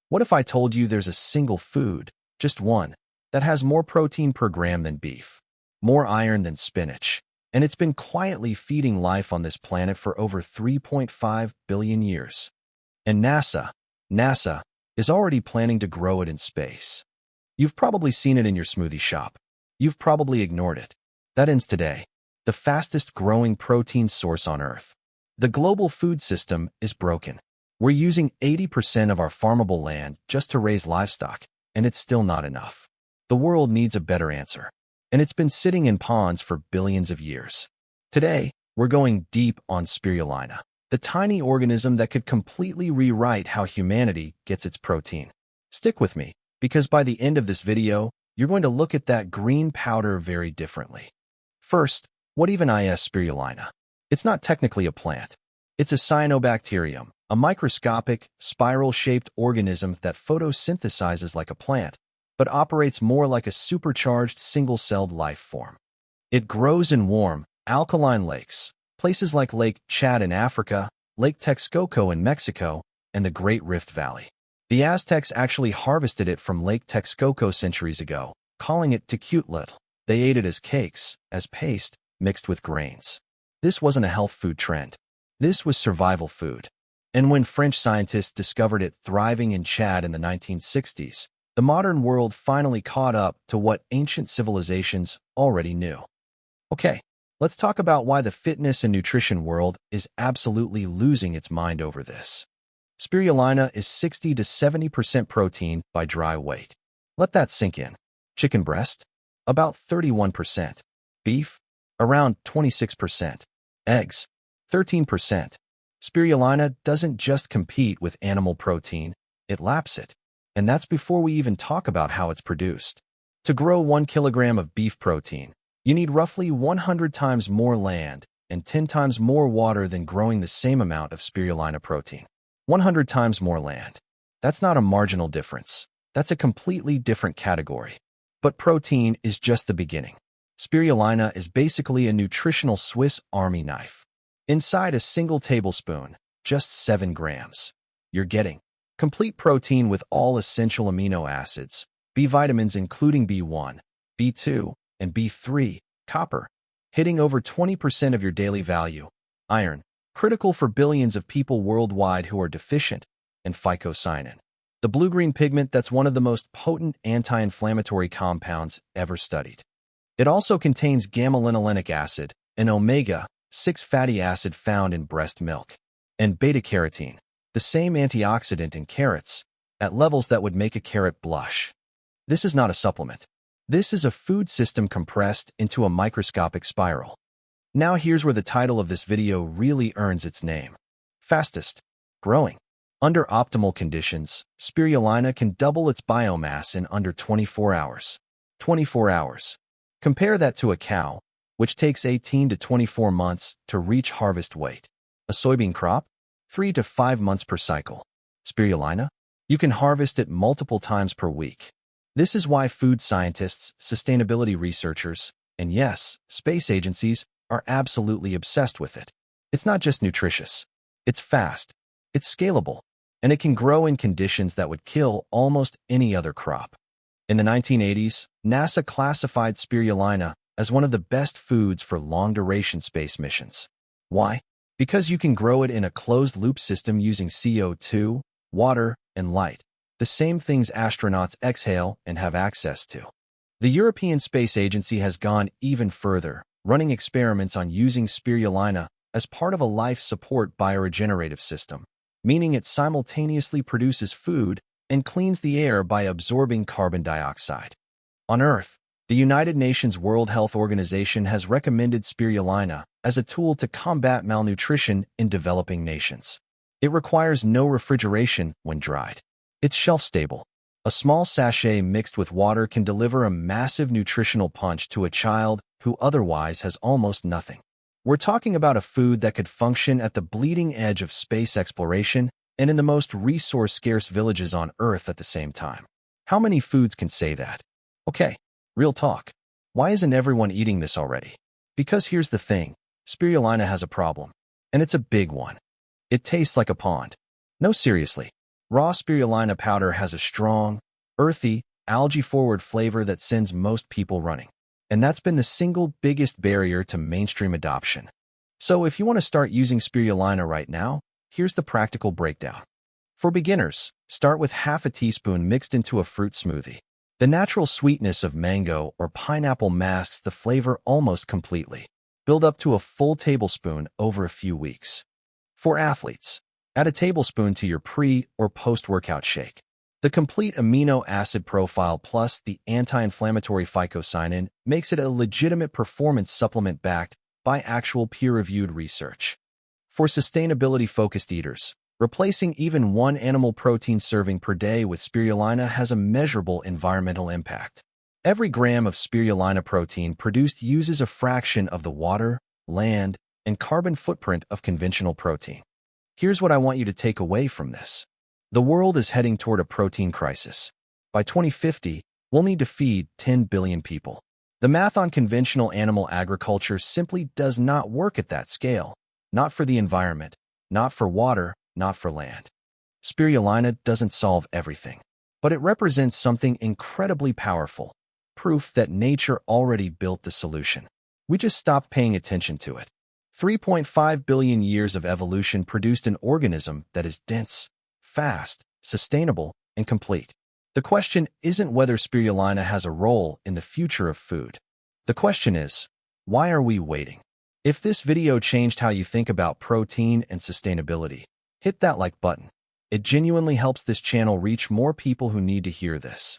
What if I told you there's a single food, just one, that has more protein per gram than beef, more iron than spinach, and it's been quietly feeding life on this planet for over 3.5 billion years? And NASA is already planning to grow it in space. You've probably seen it in your smoothie shop. You've probably ignored it. That ends today. The fastest growing protein source on Earth. The global food system is broken. We're using 80% of our farmable land just to raise livestock, and it's still not enough. The world needs a better answer, and it's been sitting in ponds for billions of years. Today, we're going deep on spirulina, the tiny organism that could completely rewrite how humanity gets its protein. Stick with me, because by the end of this video, you're going to look at that green powder very differently. First, what even is spirulina? It's not technically a plant. It's a cyanobacterium, a microscopic, spiral-shaped organism that photosynthesizes like a plant, but operates more like a supercharged single-celled life form. It grows in warm, alkaline lakes, places like Lake Chad in Africa, Lake Texcoco in Mexico, and the Great Rift Valley. The Aztecs actually harvested it from Lake Texcoco centuries ago, calling it tecutlitl. They ate it as cakes, as paste, mixed with grains. This wasn't a health food trend. This was survival food. And when French scientists discovered it thriving in Chad in the 1960s, the modern world finally caught up to what ancient civilizations already knew. Okay, let's talk about why the fitness and nutrition world is absolutely losing its mind over this. Spirulina is 60 to 70% protein by dry weight. Let that sink in. Chicken breast? About 31%. Beef? Around 26%. Eggs? 13%. Spirulina doesn't just compete with animal protein, it laps it. And that's before we even talk about how it's produced. To grow 1 kilogram of beef protein, you need roughly 100 times more land and 10 times more water than growing the same amount of spirulina protein. 100 times more land. That's not a marginal difference. That's a completely different category. But protein is just the beginning. Spirulina is basically a nutritional Swiss Army knife. Inside a single tablespoon, just 7 grams. You're getting complete protein with all essential amino acids, B vitamins including B1, B2, and B3, copper, hitting over 20% of your daily value, iron, critical for billions of people worldwide who are deficient, and phycocyanin, the blue-green pigment that's one of the most potent anti-inflammatory compounds ever studied. It also contains gamma-linolenic acid, an omega-6 fatty acid found in breast milk, and beta-carotene, the same antioxidant in carrots, at levels that would make a carrot blush. This is not a supplement. This is a food system compressed into a microscopic spiral. Now here's where the title of this video really earns its name. Fastest growing. Under optimal conditions, spirulina can double its biomass in under 24 hours. 24 hours. Compare that to a cow, which takes 18 to 24 months to reach harvest weight. A soybean crop? 3 to 5 months per cycle. Spirulina? You can harvest it multiple times per week. This is why food scientists, sustainability researchers, and yes, space agencies are absolutely obsessed with it. It's not just nutritious. It's fast. It's scalable. And it can grow in conditions that would kill almost any other crop. In the 1980s, NASA classified spirulina as one of the best foods for long-duration space missions. Why? Because you can grow it in a closed-loop system using CO2, water, and light, the same things astronauts exhale and have access to. The European Space Agency has gone even further, running experiments on using spirulina as part of a life support bioregenerative system, meaning it simultaneously produces food and cleans the air by absorbing carbon dioxide. On Earth, the United Nations World Health Organization has recommended spirulina as a tool to combat malnutrition in developing nations. It requires no refrigeration when dried. It's shelf-stable. A small sachet mixed with water can deliver a massive nutritional punch to a child who otherwise has almost nothing. We're talking about a food that could function at the bleeding edge of space exploration and in the most resource-scarce villages on Earth at the same time. How many foods can say that? Okay, real talk. Why isn't everyone eating this already? Because here's the thing, spirulina has a problem, and it's a big one. It tastes like a pond. No, seriously. Raw spirulina powder has a strong, earthy, algae-forward flavor that sends most people running. And that's been the single biggest barrier to mainstream adoption. So if you want to start using spirulina right now, here's the practical breakdown. For beginners, start with half a teaspoon mixed into a fruit smoothie. The natural sweetness of mango or pineapple masks the flavor almost completely. Build up to a full tablespoon over a few weeks. For athletes, add a tablespoon to your pre- or post-workout shake. The complete amino acid profile plus the anti-inflammatory phycocyanin makes it a legitimate performance supplement backed by actual peer-reviewed research. For sustainability-focused eaters, replacing even one animal protein serving per day with spirulina has a measurable environmental impact. Every gram of spirulina protein produced uses a fraction of the water, land, and carbon footprint of conventional protein. Here's what I want you to take away from this. The world is heading toward a protein crisis. By 2050, we'll need to feed 10 billion people. The math on conventional animal agriculture simply does not work at that scale. Not for the environment, not for water, not for land. Spirulina doesn't solve everything, but it represents something incredibly powerful, proof that nature already built the solution. We just stopped paying attention to it. 3.5 billion years of evolution produced an organism that is dense, fast, sustainable, and complete. The question isn't whether spirulina has a role in the future of food. The question is, why are we waiting? If this video changed how you think about protein and sustainability, hit that like button. It genuinely helps this channel reach more people who need to hear this.